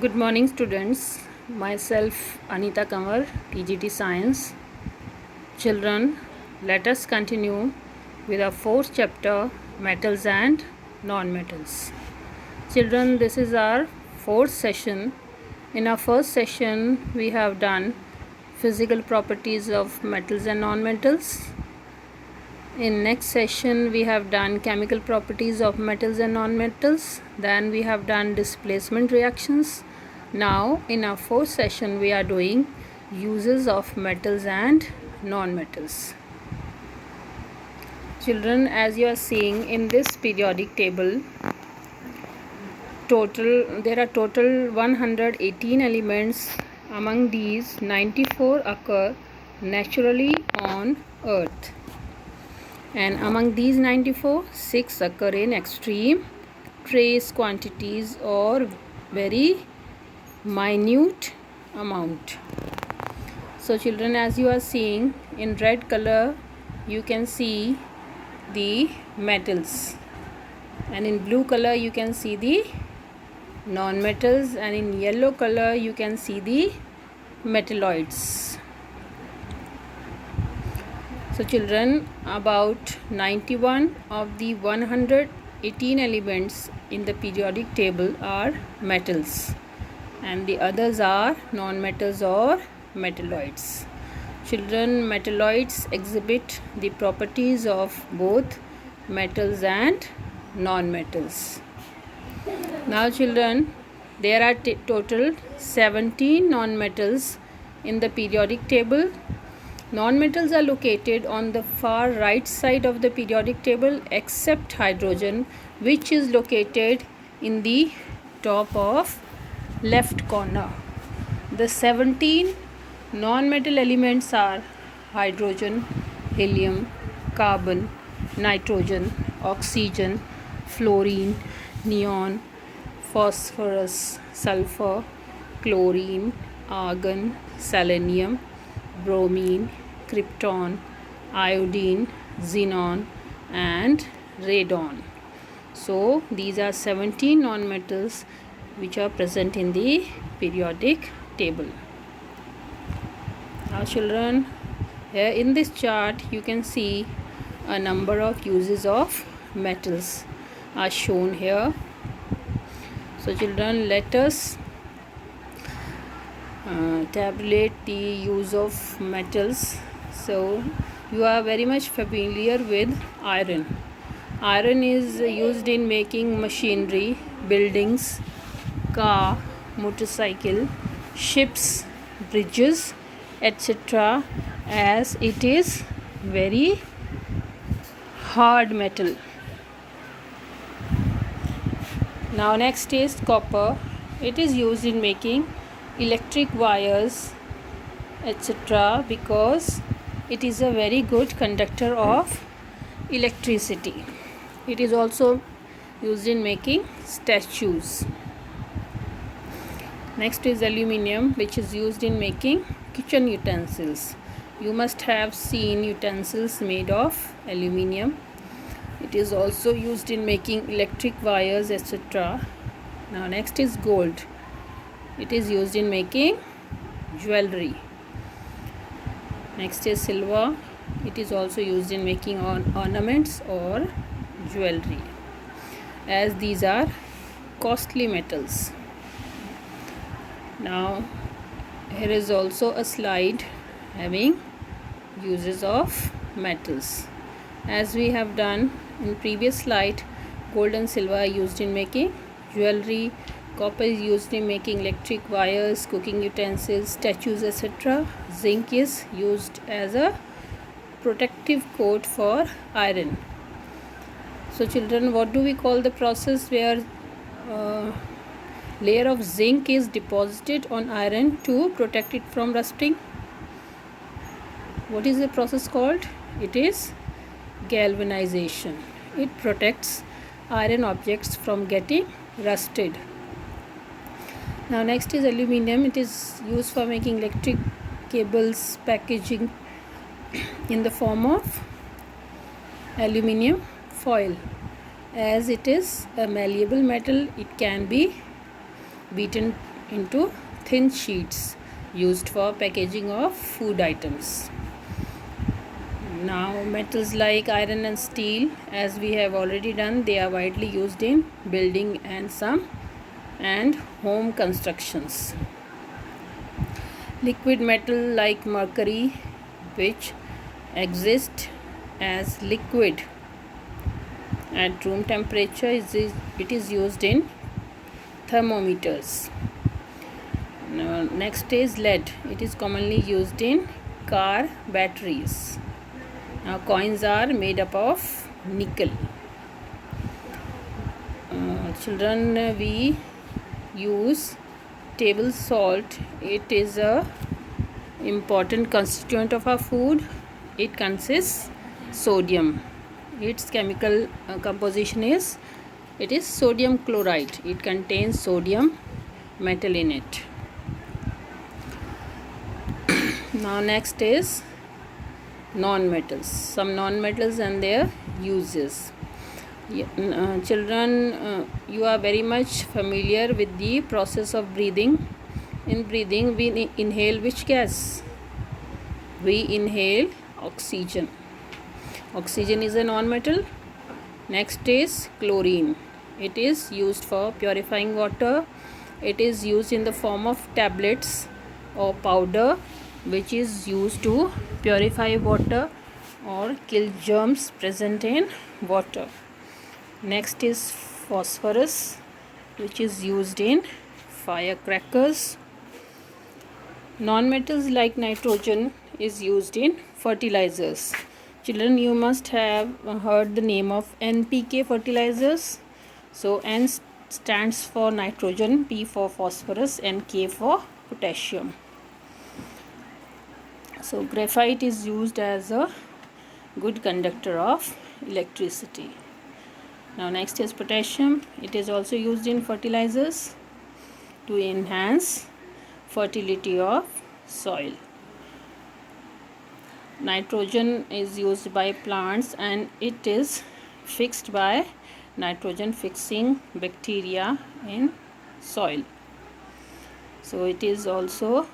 Good morning, students. Myself Anita Kanwar, TGT Science. Children, let us continue with our fourth chapter, Metals and Non-Metals. Children, this is our fourth session. In our first session, we have done physical properties of metals and non-metals. In next session, we have done chemical properties of metals and non-metals. Then we have done displacement reactions. Now in our fourth session, we are doing uses of metals and non-metals. Children, as you are seeing in this periodic table, there are total 118 elements. Among these, 94 occur naturally on Earth. And among these 94, 6 occur in extreme trace quantities or very minute amount. So children, as you are seeing in red color, you can see the metals, and in blue color you can see the non-metals, and in yellow color you can see the metalloids. So children, about 91 of the 118 elements in the periodic table are metals, and the others are non-metals or metalloids. Children, metalloids exhibit the properties of both metals and non-metals. Now children, there are total 17 non-metals in the periodic table. Non-metals are located on the far right side of the periodic table except hydrogen, which is located in the top of left corner. The 17 non-metal elements are hydrogen, helium, carbon, nitrogen, oxygen, fluorine, neon, phosphorus, sulfur, chlorine, argon, selenium, bromine, krypton, iodine, xenon, and radon. So these are 17 non-metals which are present in the periodic table. Now children, here in this chart you can see a number of uses of metals are shown here. So children, let us tabulate the use of metals. So you are very much familiar with iron. Iron is used in making machinery, buildings, car, motorcycle, ships, bridges, etc., as it is very hard metal. Now next is copper. It is used in making electric wires, etc., because it is a very good conductor of electricity. It is also used in making statues. Next is aluminium, which is used in making kitchen utensils. You must have seen utensils made of aluminium. It is also used in making electric wires, etc. Now next is gold. It is used in making jewelry. Next is silver. It is also used in making ornaments or jewelry, as these are costly metals. Now here is also a slide having uses of metals. As we have done in previous slide, gold and silver are used in making jewelry. Copper is used in making electric wires, cooking utensils, statues, etc. Zinc is used as a protective coat for iron. So children, what do we call the process where layer of zinc is deposited on iron to protect it from rusting? What is the process called? It is galvanization. It protects iron objects from getting rusted. Now next is aluminium. It is used for making electric cables, packaging in the form of aluminium foil. As it is a malleable metal, it can be beaten into thin sheets used for packaging of food items. Now metals like iron and steel, as we have already done, they are widely used in building and home constructions. Liquid metal like mercury, which exists as liquid at room temperature, it is used in thermometers. Now, next is lead. It is commonly used in car batteries. Now, coins are made up of nickel. Children, we use table salt. It is a important constituent of our food. It consists sodium. Its chemical composition is sodium chloride. It contains sodium metal in it. Now next is non-metals. Some non-metals and their uses. Children, you are very much familiar with the process of breathing. In breathing, we inhale which gas? We inhale oxygen. Oxygen is a non-metal. Next is chlorine. It is used for purifying water. It is used in the form of tablets or powder, which is used to purify water or kill germs present in water. Next is phosphorus, which is used in firecrackers. Non-metals like nitrogen is used in fertilizers. Children, you must have heard the name of NPK fertilizers. So N stands for nitrogen, P for phosphorus, and K for potassium. So graphite is used as a good conductor of electricity. Now next is potassium. It is also used in fertilizers to enhance fertility of soil. Nitrogen is used by plants and it is fixed by nitrogen fixing bacteria in soil. So it is also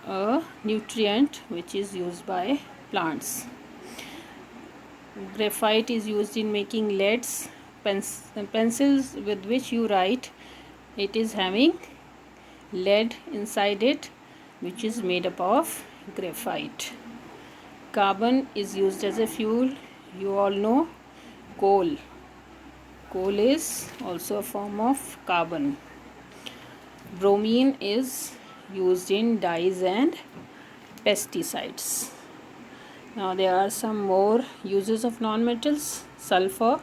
a nutrient which is used by plants. Graphite is used in making leads, pencils with which you write. It is having lead inside it, which is made up of graphite. Carbon is used as a fuel. You all know coal. Coal is also a form of carbon. Bromine is used in dyes and pesticides. Now there are some more uses of non-metals. Sulfur.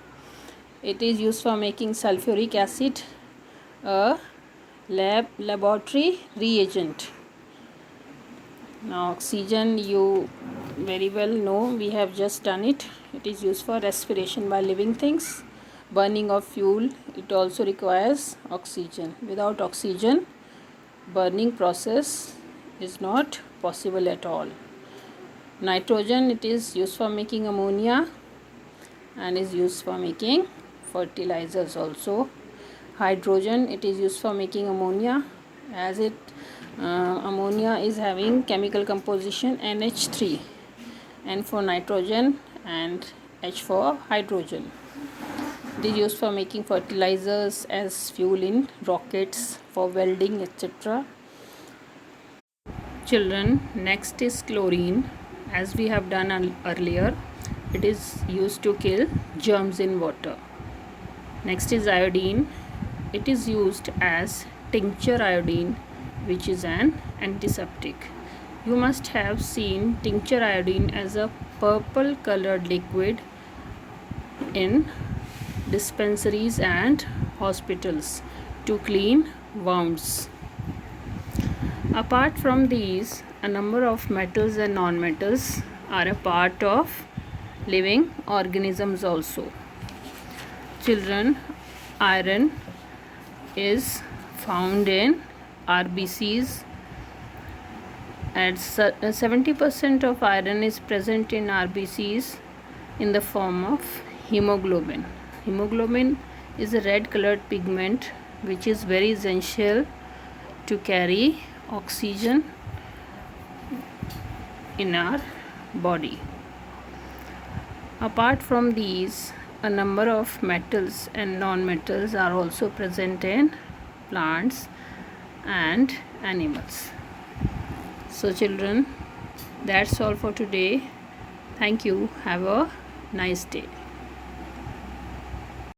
It is used for making sulfuric acid, a laboratory reagent. Now oxygen, you very well know, we have just done it. It is used for respiration by living things. Burning of fuel, it also requires oxygen. Without oxygen, burning process is not possible at all. Nitrogen, it is used for making ammonia and is used for making fertilizers also. Hydrogen, it is used for making ammonia, as ammonia is having chemical composition NH3, N for nitrogen and H for hydrogen. It is used for making fertilizers as fuel in rockets, for welding, etc. Children, next is chlorine. As we have done earlier, it is used to kill germs in water. Next is iodine. It is used as tincture iodine, which is an antiseptic. You must have seen tincture iodine as a purple colored liquid in dispensaries and hospitals to clean wounds. Apart from these, a number of metals and non-metals are a part of living organisms also. Children, iron is found in RBCs. At 70% of iron is present in RBCs in the form of hemoglobin. Hemoglobin is a red colored pigment which is very essential to carry oxygen in our body. Apart from these, a number of metals and non-metals are also present in plants and animals. So children, that's all for today. Thank you. Have a nice day.